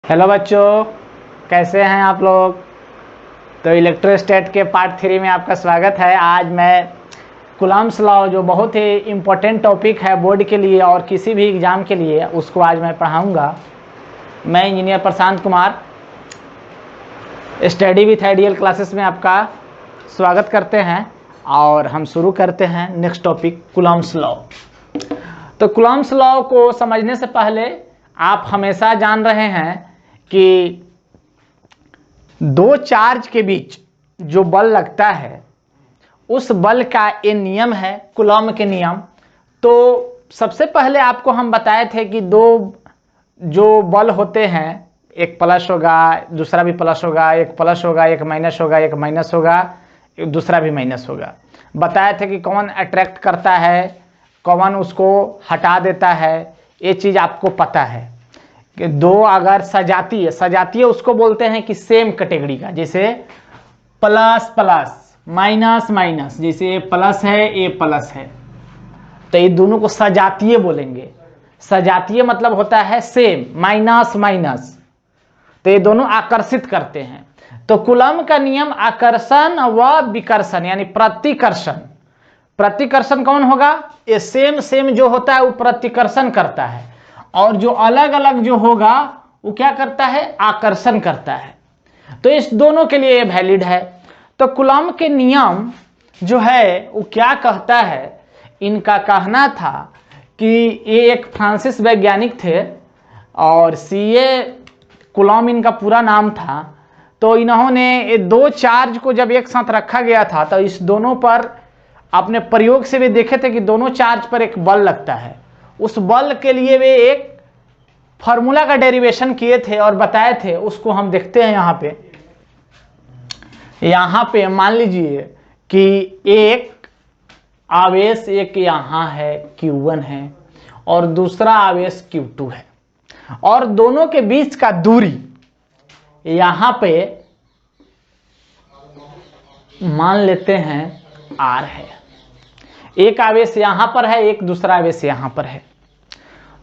Hello बच्चों, कैसे हैं आप लोग। तो इलेक्ट्रोस्टैट के पार्ट 3 में आपका स्वागत है। आज मैं कूलम्ब्स लॉ, जो बहुत ही इम्पोर्टेंट टॉपिक है बोर्ड के लिए और किसी भी एग्ज़ाम के लिए, उसको आज मैं पढ़ाऊंगा। मैं engineer Prashant Kumar study with ideal classes में आपका स्वागत करते हैं और हम शुरू करते हैं नेक्स्ट टॉपिक कूलम्ब्स लॉ। तो कूलम्ब्स लॉ को समझने से पहले आप हमेशा जान रहे हैं कि दो चार्ज के बीच जो बल लगता है उस बल का ये नियम है कूलम्ब के नियम। तो सबसे पहले आपको हम बताए थे कि दो जो बल होते हैं, एक प्लस होगा, दूसरा भी प्लस होगा, एक प्लस होगा, एक माइनस होगा, एक माइनस होगा, दूसरा भी माइनस होगा। बताए थे कि कौन अट्रैक्ट करता है, कौन उसको हटा देता है, ये चीज़ आपको पता है। कि दो अगर सजातीय उसको बोलते हैं कि सेम कैटेगरी का, जैसे प्लस प्लस माइनस माइनस, जैसे ए प्लस है ए प्लस है, तो ये दोनों को सजातीय बोलेंगे। सजातीय मतलब होता है सेम, माइनस माइनस, तो ये दोनों आकर्षित करते हैं। तो कूलम्ब का नियम आकर्षण व विकर्षण यानी प्रतिकर्षण। प्रतिकर्षण कौन होगा? ये सेम जो होता है वो प्रतिकर्षण करता है, और जो अलग अलग जो होगा वो क्या करता है? आकर्षण करता है। तो इस दोनों के लिए ये वैलिड है। तो कूलम्ब के नियम जो है वो क्या कहता है? इनका कहना था कि ये एक फ्रांसीसी वैज्ञानिक थे और सीए कूलम्ब इनका पूरा नाम था। तो इन्होंने ये दो चार्ज को जब एक साथ रखा गया था तो इस दोनों पर अपने प्रयोग से भी देखे थे कि दोनों चार्ज पर एक बल लगता है। उस बल के लिए वे एक फॉर्मूला का डेरिवेशन किए थे और बताए थे, उसको हम देखते हैं यहाँ पे मान लीजिए कि एक आवेश एक यहाँ है Q1 है और दूसरा आवेश Q2 है, और दोनों के बीच का दूरी यहाँ पे मान लेते हैं R है। एक आवेश यहाँ पर है, एक दूसरा आवेश यहाँ पर है,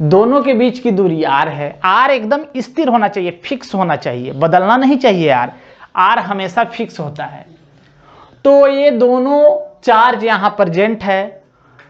दोनों के बीच की दूरी R है। R एकदम स्थिर होना चाहिए, फिक्स होना चाहिए, बदलना नहीं चाहिए। R हमेशा फिक्स होता है। तो ये दोनों चार्ज यहाँ प्रेजेंट है।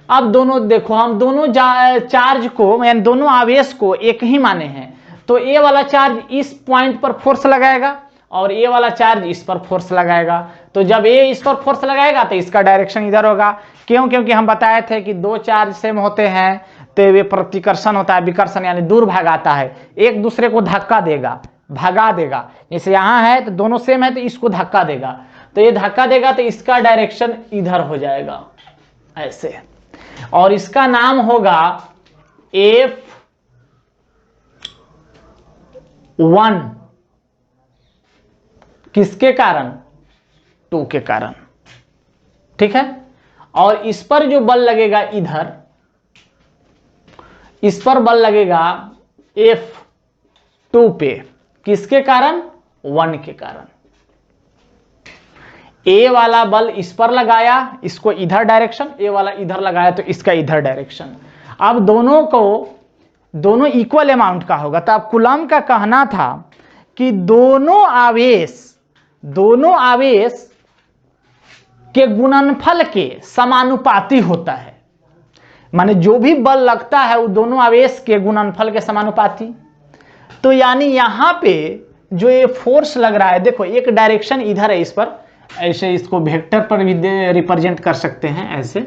अब दोनों देखो, हम दोनों चार्ज को यानी दोनों आवेश को एक ही माने हैं। तो ये वाला चार्ज इस पॉइंट पर फोर्स लगाएगा और ये वाला चार्ज इस पर फोर्स लगाएगा। तो जब ये इस पर फोर्स लगाएगा तो इसका डायरेक्शन इधर होगा। क्यों? क्योंकि हम बताए थे कि दो चार्ज सेम होते हैं तो वे प्रतिकर्षण होता है, विकर्षण यानी दूर भगाता है, एक दूसरे को धक्का देगा, भगा देगा। जैसे यहाँ है तो दोनों सेम है तो इसको धक्का देगा, तो ये धक्का देगा तो इसका डायरेक्शन इधर हो जाएगा ऐसे, और इसका नाम होगा F1। किसके कारण? 2 के कारण, ठीक है। और इस पर जो बल लगेगा इधर, इस पर बल लगेगा F2 पे। किसके कारण? 1 के कारण। ए वाला बल इस पर लगाया, इसको इधर डायरेक्शन, ए वाला इधर लगाया तो इसका इधर डायरेक्शन। अब दोनों इक्वल अमाउंट का होगा। तो अब कूलम्ब का कहना था कि दोनों आवेश के गुणनफल के समानुपाती होता है। माने जो भी बल लगता है वो दोनों आवेश के गुणनफल के समानुपाती। तो यानी यहाँ पे जो ये फोर्स लग रहा है, देखो एक डायरेक्शन इधर है, इस पर ऐसे इसको वेक्टर पर भी रिप्रेजेंट कर सकते हैं ऐसे।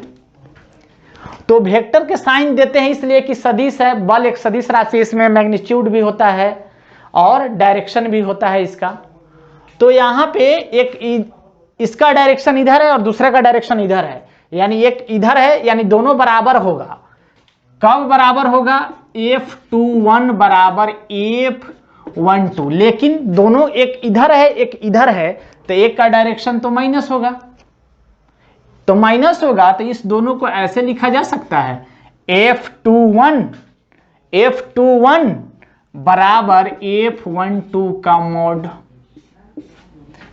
तो वेक्टर के साइन देते हैं इसलिए कि सदिश है, बल एक सदिश राशि, इसमें मैग्नीट्यूड भी होता है और डायरेक्शन भी होता है इसका। तो यहाँ पे एक इसका डायरेक्शन इधर है और दूसरे का डायरेक्शन इधर है, यानी एक इधर है, यानी दोनों बराबर होगा। कब बराबर होगा? F21 बराबर F12। लेकिन दोनों एक इधर है एक इधर है, तो एक का डायरेक्शन तो माइनस होगा, तो माइनस होगा तो इस दोनों को ऐसे लिखा जा सकता है F21 बराबर F12 का मोड,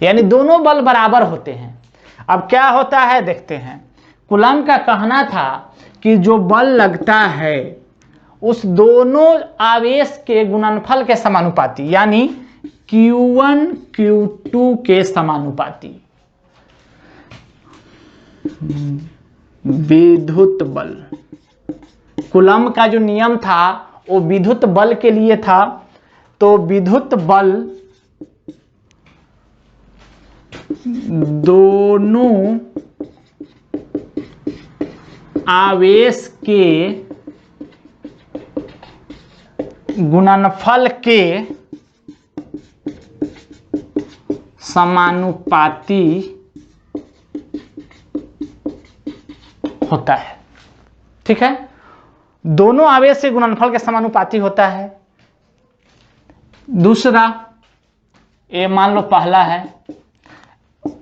यानी दोनों बल बराबर होते हैं। अब क्या होता है देखते हैं। कूलम्ब का कहना था कि जो बल लगता है उस दोनों आवेश के गुणनफल के समानुपाती, यानी Q1 Q2 के समानुपाती। विद्युत बल, कूलम्ब का जो नियम था वो विद्युत बल के लिए था, तो विद्युत बल दोनों आवेश के गुणनफल के समानुपाती होता है। ठीक है, दोनों आवेश के गुणनफल के समानुपाती होता है। दूसरा, ये मान लो पहला है,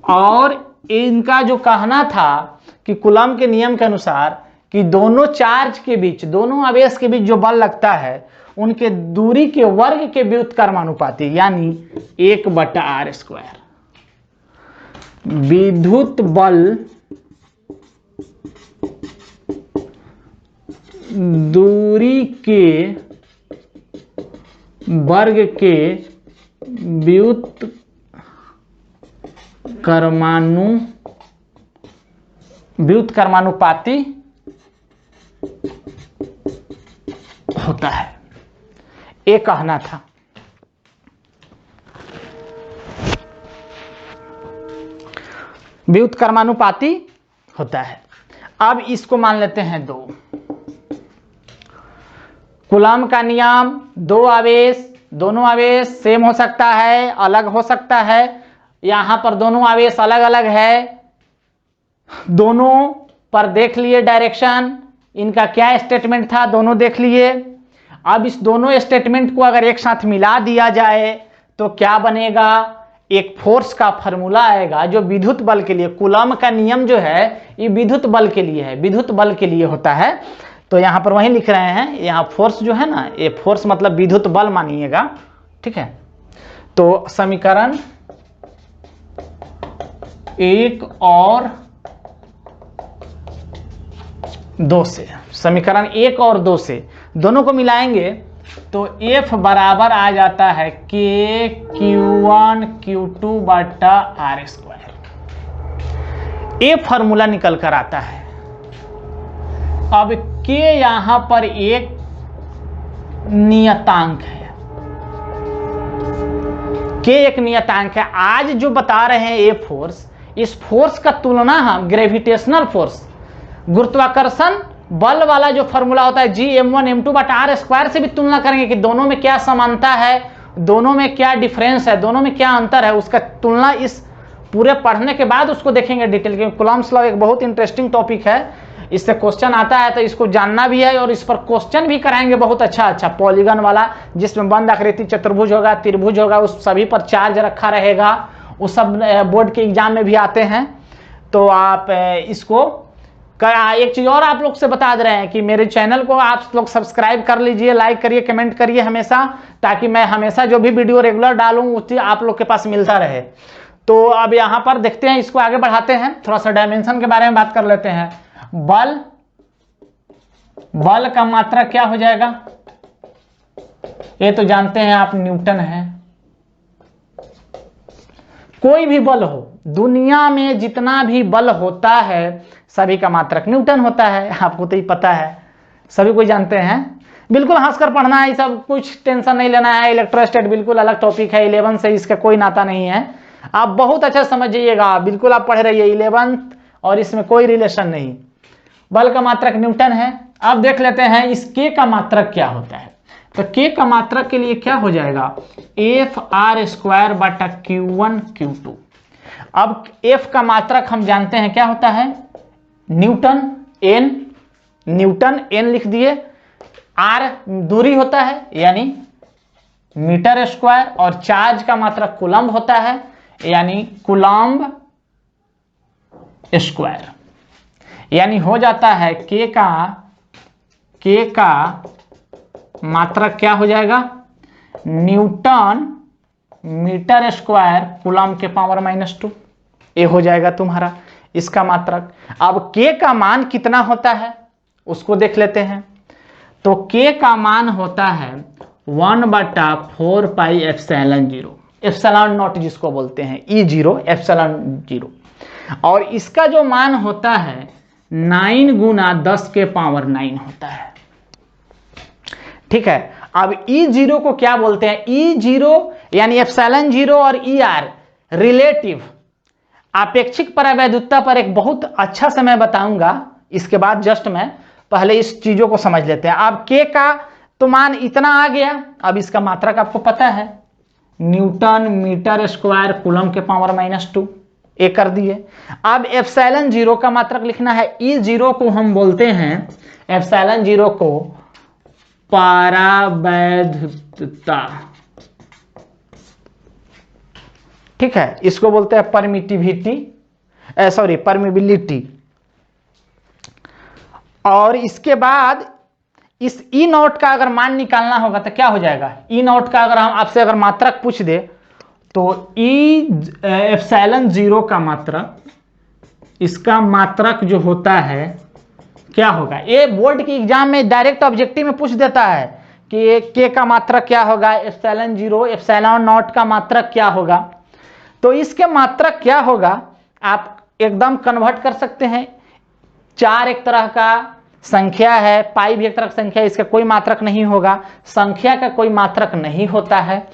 और इनका जो कहना था कि कूलम्ब के नियम के अनुसार कि दोनों चार्ज के बीच, दोनों आवेश के बीच जो बल लगता है उनके दूरी के वर्ग के व्युत्क्रमानुपाती, यानी 1/r²। विद्युत बल दूरी के वर्ग के व्युत्क्रमानुपाती होता है, ये कहना था। व्युत्क्रमानुपाती होता है। अब इसको मान लेते हैं 2। कूलम्ब का नियम, दो आवेश, दोनों आवेश सेम हो सकता है, अलग हो सकता है। यहां पर दोनों आवेश अलग अलग है, दोनों पर देख लिए डायरेक्शन, इनका क्या स्टेटमेंट था दोनों देख लिए। अब इस दोनों स्टेटमेंट को अगर एक साथ मिला दिया जाए तो क्या बनेगा, एक फोर्स का फॉर्मूला आएगा जो विद्युत बल के लिए, कूलम्ब का नियम जो है ये विद्युत बल के लिए है, विद्युत बल के लिए होता है। तो यहां पर वही लिख रहे हैं, यहां फोर्स जो है ना, ये फोर्स मतलब विद्युत बल मानिएगा। ठीक है, तो समीकरण 1 और 2 से, समीकरण 1 और 2 से दोनों को मिलाएंगे तो F बराबर आ जाता है KQ1 Q2/r²। ये फॉर्मूला निकल कर आता है। अब K यहां पर एक नियतांक है, K एक नियतांक है। आज जो बता रहे हैं ये फोर्स, इस फोर्स का तुलना हम ग्रेविटेशनल फोर्स, गुरुत्वाकर्षण बल वाला जो फॉर्मूला होता है Gm1 m2/r² से भी तुलना करेंगे कि दोनों में क्या समानता है, दोनों में क्या डिफरेंस है, दोनों में क्या अंतर है। उसका तुलना इस पूरे पढ़ने के बाद उसको देखेंगे डिटेल, क्योंकि कूलम्ब्स लॉ एक बहुत इंटरेस्टिंग टॉपिक है, इससे क्वेश्चन आता है तो इसको जानना भी है और इस पर क्वेश्चन भी कराएंगे बहुत अच्छा पॉलीगन वाला, जिसमें बंद आकृति चतुर्भुज होगा, त्रिभुज होगा, उस सभी पर चार्ज रखा रहेगा। वो सब बोर्ड के एग्जाम में भी आते हैं। तो आप इसको एक चीज और आप लोग से बता दे रहे हैं कि मेरे चैनल को आप लोग सब्सक्राइब कर लीजिए, लाइक करिए, कमेंट करिए हमेशा, ताकि मैं हमेशा जो भी वीडियो रेगुलर डालूं उसी आप लोग के पास मिलता रहे। तो अब यहां पर देखते हैं, इसको आगे बढ़ाते हैं, थोड़ा सा डायमेंशन के बारे में बात कर लेते हैं। बल का मात्रा क्या हो जाएगा, ये तो जानते हैं आप, न्यूटन है। कोई भी बल हो, दुनिया में जितना भी बल होता है सभी का मात्रक न्यूटन होता है, आपको तो ही पता है, सभी कोई जानते हैं। बिल्कुल हंसकर पढ़ना है, सब कुछ टेंशन नहीं लेना है। इलेक्ट्रोस्टैट बिल्कुल अलग टॉपिक है, 11 से इसका कोई नाता नहीं है, आप बहुत अच्छा समझिएगा, बिल्कुल आप पढ़ रहिए 11th, और इसमें कोई रिलेशन नहीं। बल का मात्रक न्यूटन है। अब देख लेते हैं इस K का मात्रक क्या होता है। तो K का मात्रक के लिए क्या हो जाएगा, F_r²/Q1 Q2। अब F का मात्रक हम जानते हैं क्या होता है, न्यूटन n लिख दिए, r दूरी होता है यानी मीटर स्क्वायर, और चार्ज का मात्रक कूलम्ब होता है यानी कूलम्ब स्क्वायर। यानी हो जाता है K का मात्रक क्या हो जाएगा, न्यूटन मीटर स्क्वायर कूलम्ब के पावर -2, ये हो जाएगा तुम्हारा इसका मात्रक। अब K का मान कितना होता है उसको देख लेते हैं। तो k का मान होता है 1/4 पाई एप्सिलॉन 0, एप्सिलॉन नॉट जिसको बोलते हैं E0 एप्सिलॉन 0। और इसका जो मान होता है 9 गुना 10 के पावर 9 होता है। ठीक है, अब E0 को क्या बोलते हैं? E0 यानी एप्सिलॉन 0 और ER रिलेटिव आपेक्षिक परावैद्युतता पर एक बहुत अच्छा से मैं बताऊंगा इसके बाद। जस्ट मैं पहले इस चीजों को समझ लेते हैं। अब k का तो मान इतना आ गया, अब इसका मात्रक आपको पता है न्यूटन मीटर स्क्वायर कूलम के पावर -2, ये कर दिए। अब एप्सिलॉन 0 का मात्रक लिखना है। E0 को हम बोलते हैं, एप्सिलॉन 0 को परावैद्युतता, ठीक है, इसको बोलते हैं परमिटिविटी, सॉरी परमिबिलिटी। और इसके बाद इस E नॉट का अगर मान निकालना होगा तो क्या हो जाएगा? E नॉट का अगर हम आपसे अगर मात्रक पूछ दे तो एप्सिलॉन 0 का मात्रक, इसका मात्रक जो होता है क्या होगा? ये बोर्ड की एग्जाम में डायरेक्ट ऑब्जेक्टिव में पूछ देता है कि k का मात्रक क्या होगा, एप्सिलॉन 0 एप्सिलॉन नॉट का मात्रक क्या होगा। तो इसके मात्रक क्या होगा आप एकदम कन्वर्ट कर सकते हैं। 4 एक तरह का संख्या है, पाई भी एक तरह की संख्या है, इसका कोई मात्रक नहीं होगा, संख्या का कोई मात्रक नहीं होता है।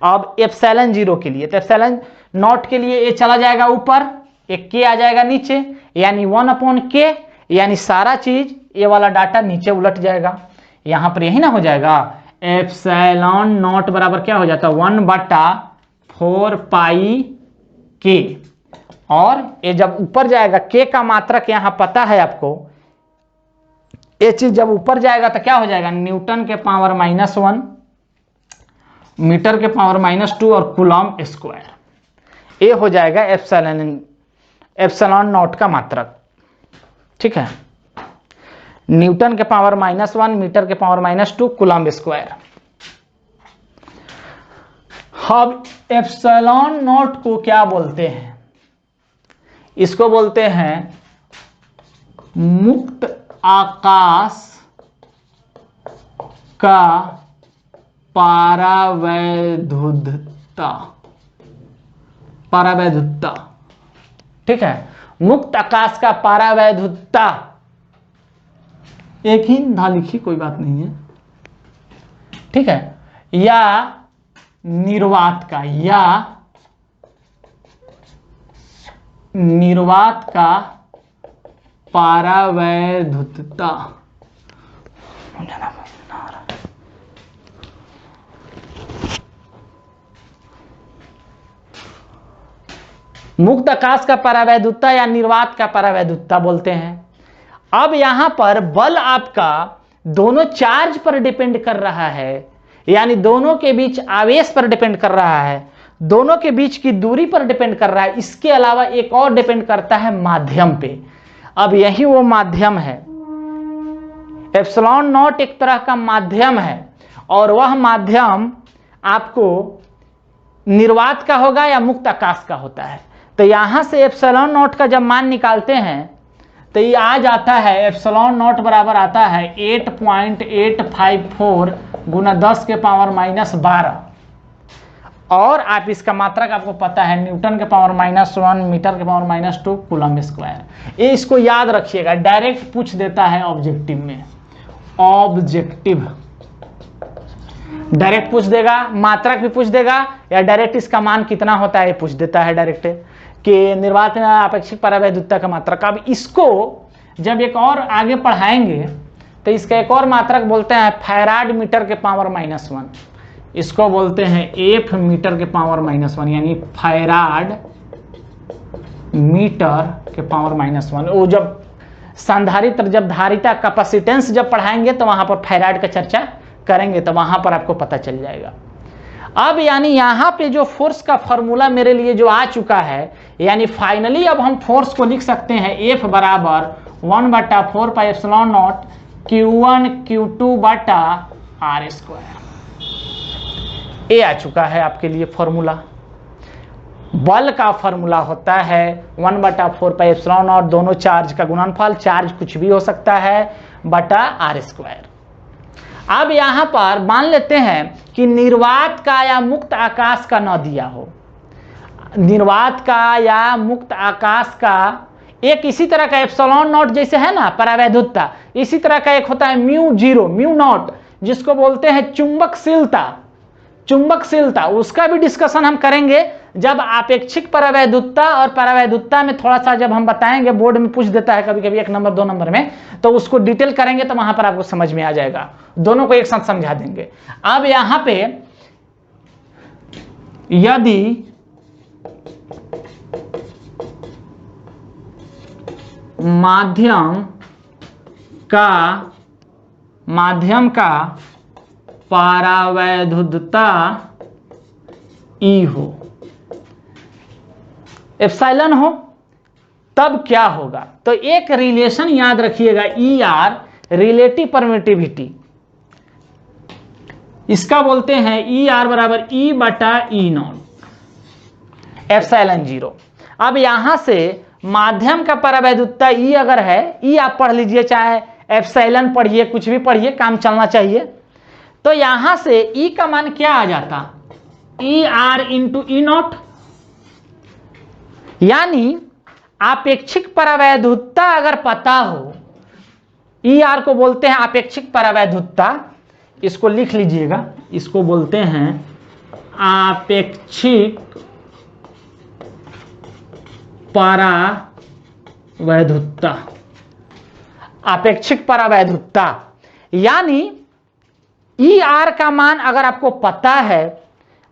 अब एप्सिलॉन 0 के लिए, तो एप्सिलॉन नॉट के लिए ये चला जाएगा ऊपर, एक k आ जाएगा नीचे, यानी 1/k, यानी सारा चीज ये वाला डाटा नीचे उलट जाएगा। यहां पर यही ना हो जाएगा, एप्सिलॉन नॉट बराबर क्या हो जाता है 1/4 पाई k। और ये जब ऊपर जाएगा, k का मात्रक यहां पता है आपको, ये चीज जब ऊपर जाएगा तो क्या हो जाएगा? न्यूटन के पावर -1, मीटर के पावर -2 और कूलम स्क्वायर, ये हो जाएगा एप्सिलॉन नॉट का मात्रक। ठीक है, न्यूटन के पावर -1, मीटर के पावर -2, कूलम स्क्वायर। अब एप्सिलॉन नॉट को क्या बोलते हैं? इसको बोलते हैं मुक्त आकाश का परावैद्युतता। ठीक है, मुक्त आकाश का परावैद्युतता, एक ही ना लिखी कोई बात नहीं है। ठीक है, या निर्वात का, या निर्वात का परावैद्युतता। मुक्त आकाश का परावैद्युतता या निर्वात का परावैद्युतता बोलते हैं। अब यहां पर बल आपका दोनों चार्ज पर डिपेंड कर रहा है, यानी दोनों के बीच आवेश पर डिपेंड कर रहा है, दोनों के बीच की दूरी पर डिपेंड कर रहा है। इसके अलावा एक और डिपेंड करता है माध्यम पे। अब यही वो माध्यम है, एप्सिलॉन नॉट एक तरह का माध्यम है, और वह माध्यम आपको निर्वात का होगा या मुक्त आकाश का होता है। तो यहां से एप्सिलॉन नॉट का जब मान निकालते हैं तो ये आ जाता है, एप्सिलॉन नॉट बराबर आता है 8.854 गुना 10 के पावर -12। और आप इसका मात्रक आपको पता है न्यूटन के पावर -1, मीटर के पावर -2, कूलम स्क्वायर। ये इसको याद रखिएगा, डायरेक्ट पूछ देता है ऑब्जेक्टिव में, ऑब्जेक्टिव डायरेक्ट पूछ देगा, मात्रक भी पूछ देगा, या डायरेक्ट इसका मान कितना होता है पूछ देता है डायरेक्ट, कि निर्वात में आपेक्षिक परावैद्युतता का मात्रक। अब इसको जब एक और आगे पढ़ाएंगे तो इसका एक और मात्रक बोलते हैं फैराड मीटर के पावर -1, इसको बोलते हैं एफ मीटर के पावर -1, यानी फैराड मीटर के पावर -1। वो जब संधारित्र, जब धारिता कैपेसिटेंस जब पढ़ाएंगे तो वहां पर फैराड का चर्चा करेंगे, तो वहां पर आपको पता चल जाएगा। अब यानी यहां पे जो फोर्स का फॉर्मूला मेरे लिए जो आ चुका है, यानी फाइनली अब हम फोर्स को लिख सकते हैं F बराबर 1/4 pi epsilon not Q1 Q2 बटा R स्क्वायर। ये आ चुका है आपके लिए फॉर्मूला। बल का फॉर्मूला होता है 1/4 पाई एप्सिलॉन नॉट, दोनों चार्ज का गुणनफल, चार्ज कुछ भी हो सकता है, बटा R स्क्वायर। अब यहां पर मान लेते हैं कि निर्वात का या मुक्त आकाश का न दिया हो, निर्वात का या मुक्त आकाश का एक इसी तरह का एप्सिलॉन नॉट जैसे है ना परावैधुतता, इसी तरह का एक होता है म्यू जीरो म्यू नॉट जिसको बोलते हैं चुंबकशीलता। चुंबकशीलता उसका भी डिस्कशन हम करेंगे जब आपेक्षिक परावैधुतता और परावैधुतता में थोड़ा सा जब हम बताएंगे, बोर्ड में पूछ देता है कभी कभी 1 नंबर 2 नंबर में, तो उसको डिटेल करेंगे तो वहां पर आपको समझ में आ जाएगा, दोनों को एक साथ समझा देंगे। अब यहां पे यदि माध्यम का परावैधुतता ई हो, एप्सिलॉन हो, तब क्या होगा? तो एक रिलेशन याद रखिएगा, ई आर रिलेटिव परमिटिविटी, इसका बोलते हैं ई आर बराबर ई बटा ई नॉट एप्सिलॉन जीरो। अब यहां से माध्यम का परावैधुतता ई अगर है, ई आप पढ़ लीजिए, चाहे एप्सिलॉन पढ़िए, कुछ भी पढ़िए, काम चलना चाहिए। तो यहां से ई का मान क्या आ जाता? E R into E not, यानी आपेक्षिक परावैधुतता अगर पता हो, ई आर को बोलते हैं आपेक्षिक परावैधुतता, इसको लिख लीजिएगा, इसको बोलते हैं आपेक्षिक परावैधुतता, आपेक्षिक परावैधुतता। यानी ई आर का मान अगर आपको पता है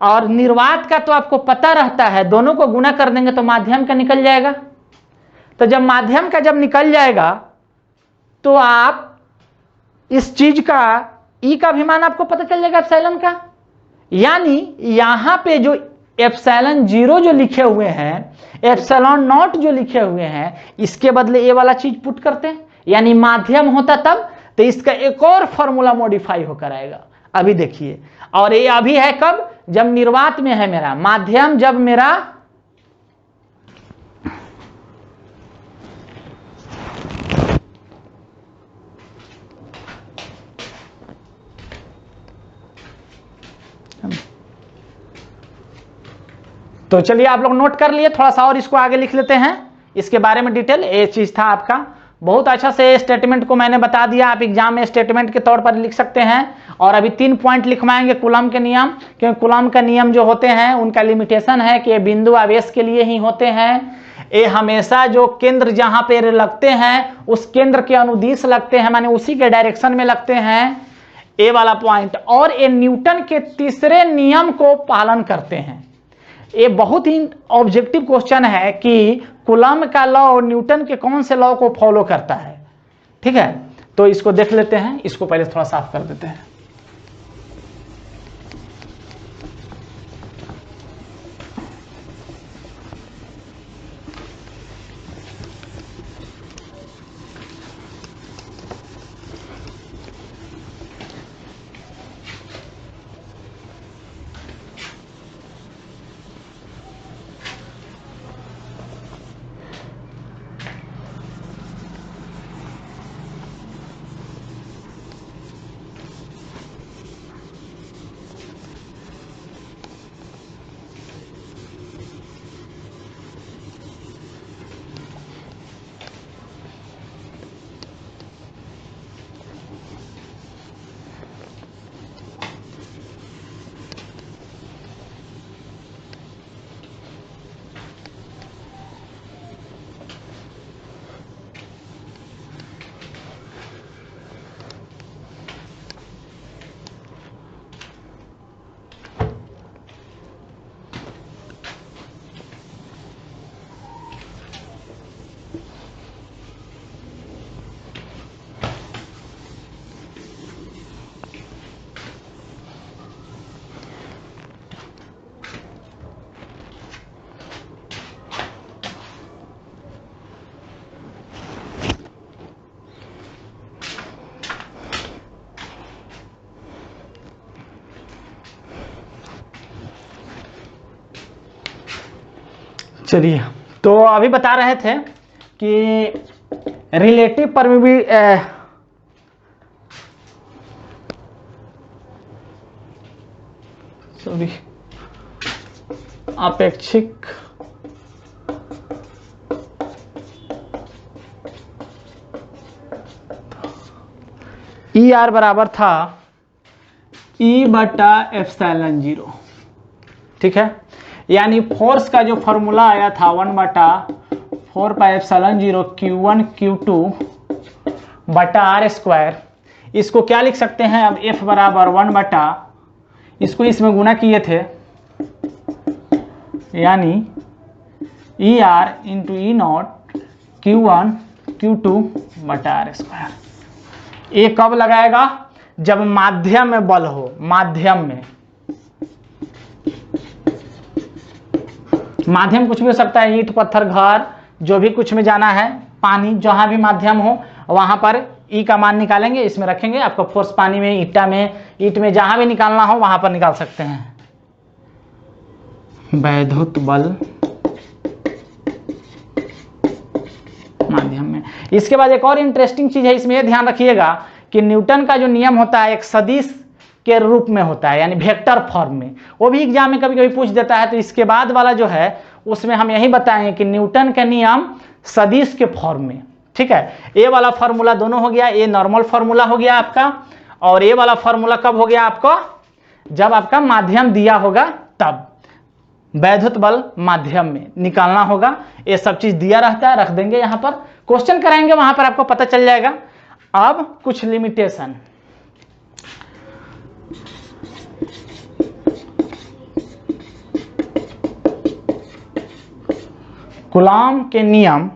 और निर्वात का तो आपको पता रहता है, दोनों को गुणा कर देंगे तो माध्यम का निकल जाएगा। तो जब माध्यम का जब निकल जाएगा तो आप इस चीज का ई का भी मान आपको पता चल जाएगा एप्सिलॉन का। यानी यहां पे जो एप्सिलॉन जीरो जो लिखे हुए हैं, एप्सिलॉन नॉट जो लिखे हुए हैं, इसके बदले ये वाला चीज पुट करते हैं, यानी माध्यम होता तब, तो इसका एक और फॉर्मूला मॉडिफाई होकर आएगा। अभी देखिए, और ये अभी है कब? जब निर्वात में है मेरा माध्यम, जब मेरा तो चलिए आप लोग नोट कर लिए, थोड़ा सा और इसको आगे लिख लेते हैं, इसके बारे में डिटेल। ये चीज था आपका, बहुत अच्छा से स्टेटमेंट को मैंने बता दिया, आप एग्जाम में स्टेटमेंट के तौर पर लिख सकते हैं। और अभी 3 पॉइंट लिखवाएंगे कूलम के नियम, क्योंकि कूलम का नियम जो होते हैं उनका लिमिटेशन है कि ये बिंदु आवेश के लिए ही होते हैं। ये हमेशा जो केंद्र जहां पे लगते हैं उस केंद्र के अनुदिश लगते हैं, माने उसी के डायरेक्शन में लगते हैं, ये वाला पॉइंट। और ये न्यूटन के तीसरे नियम को पालन करते हैं। ये बहुत ही ऑब्जेक्टिव क्वेश्चन है कि कूलम का लॉ और न्यूटन के कौन से लॉ को फॉलो करता है। ठीक है, तो इसको देख लेते हैं, इसको पहले थोड़ा साफ कर देते हैं। चलिए, तो अभी बता रहे थे कि रिलेटिव सॉरी अपेक्षिक ई आर बराबर था ई बटा एप्सिलॉन 0, ठीक है। यानी फोर्स का जो फॉर्मूला आया था 1 बटा 4 पाई एप्सिलॉन 0 Q1 Q2 बटा R स्क्वायर, इसको क्या लिख सकते हैं अब F बराबर 1 बटा, इसको इसमें गुना किए थे, यानी E R into E not Q1 Q2 बटा R स्क्वायर। ये कब लगाएगा? जब माध्यम में बल हो, माध्यम में, माध्यम कुछ भी हो सकता है, ईंट पत्थर घर जो भी कुछ में जाना है, पानी जहां भी माध्यम हो वहां पर ई का मान निकालेंगे, इसमें रखेंगे। आपको फोर्स पानी में, ईटा में, ईंट में जहां भी निकालना हो वहां पर निकाल सकते हैं। वैद्युत बल माध्यम में। इसके बाद एक और इंटरेस्टिंग चीज है, इसमें यह ध्यान रखिएगा कि न्यूटन का जो नियम होता है एक सदिश के रूप में होता है, यानी वेक्टर फॉर्म में। वो भी एग्जाम में कभी कभी पूछ देता है, तो इसके बाद वाला जो है उसमें हम यही बताएंगे कि न्यूटन का नियम सदिश के फॉर्म में, ठीक है। ए वाला फॉर्मूला दोनों हो गया, ए नॉर्मल फॉर्मूला हो गया आपका, और ए वाला फॉर्मूला कब हो गया आपको? जब आपका माध्यम दिया होगा तब। वैद्युत बल माध्यम में निकालना होगा, ये सब चीज दिया रहता है, रख देंगे यहां पर, क्वेश्चन कराएंगे वहां पर आपको पता चल जाएगा। अब कुछ लिमिटेशन, कूलॉम के नियम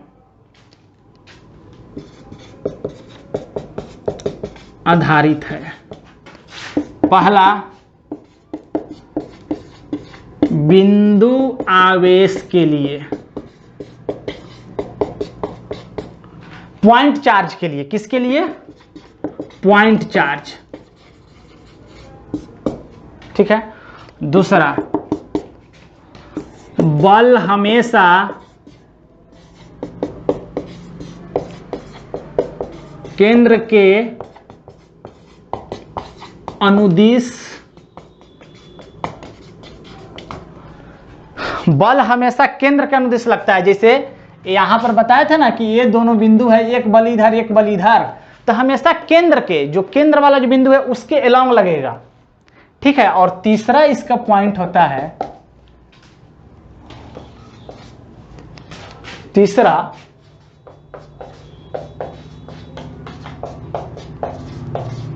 आधारित है। पहला, बिंदु आवेश के लिए, पॉइंट चार्ज के लिए, किसके लिए? पॉइंट चार्ज, ठीक है। दूसरा, बल हमेशा केंद्र के अनुदिश, बल हमेशा केंद्र के अनुदिश लगता है। जैसे यहां पर बताया था ना कि ये दोनों बिंदु है, एक बल इधर एक बल इधर, तो हमेशा केंद्र के, जो केंद्र वाला जो बिंदु है उसके अलोंग लगेगा, ठीक है। और तीसरा इसका पॉइंट होता है, तीसरा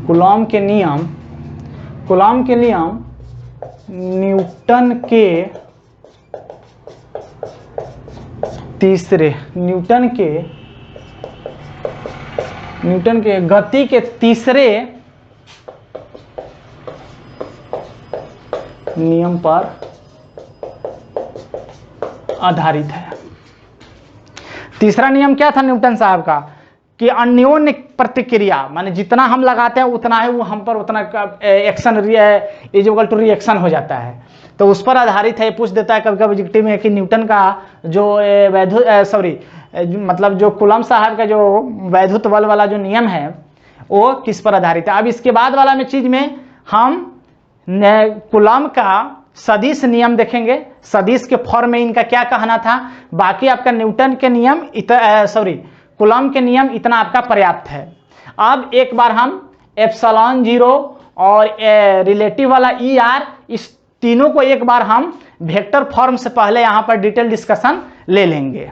कूलॉम के नियम, कूलॉम के नियम न्यूटन के तीसरे, न्यूटन के गति के तीसरे नियम पर आधारित है। तीसरा नियम क्या था न्यूटन साहब का? कि अन्योन्य प्रतिक्रिया, माने जितना हम लगाते हैं उतना है वो हम पर उतना action is equal to reaction हो जाता है, तो उस पर आधारित है। पूछ देता है कभी कभी ऑब्जेक्टिव में कि न्यूटन का जो मतलब जो कूलॉम साहब का जो वैद्युत बल वाला जो नियम है वो किस पर आधारित है। अब इसके बाद वाला में चीज में हम कूलॉम का सदिश नियम देखेंगे, सदिश के फॉर्म में इनका क्या कहना था। बाकी आपका न्यूटन के नियम कूलॉम के नियम इतना आपका पर्याप्त है। अब एक बार हम एप्सिलॉन 0 और रिलेटिव वाला ई आर, इस तीनों को एक बार हम वेक्टर फॉर्म से पहले यहां पर डिटेल डिस्कशन ले लेंगे।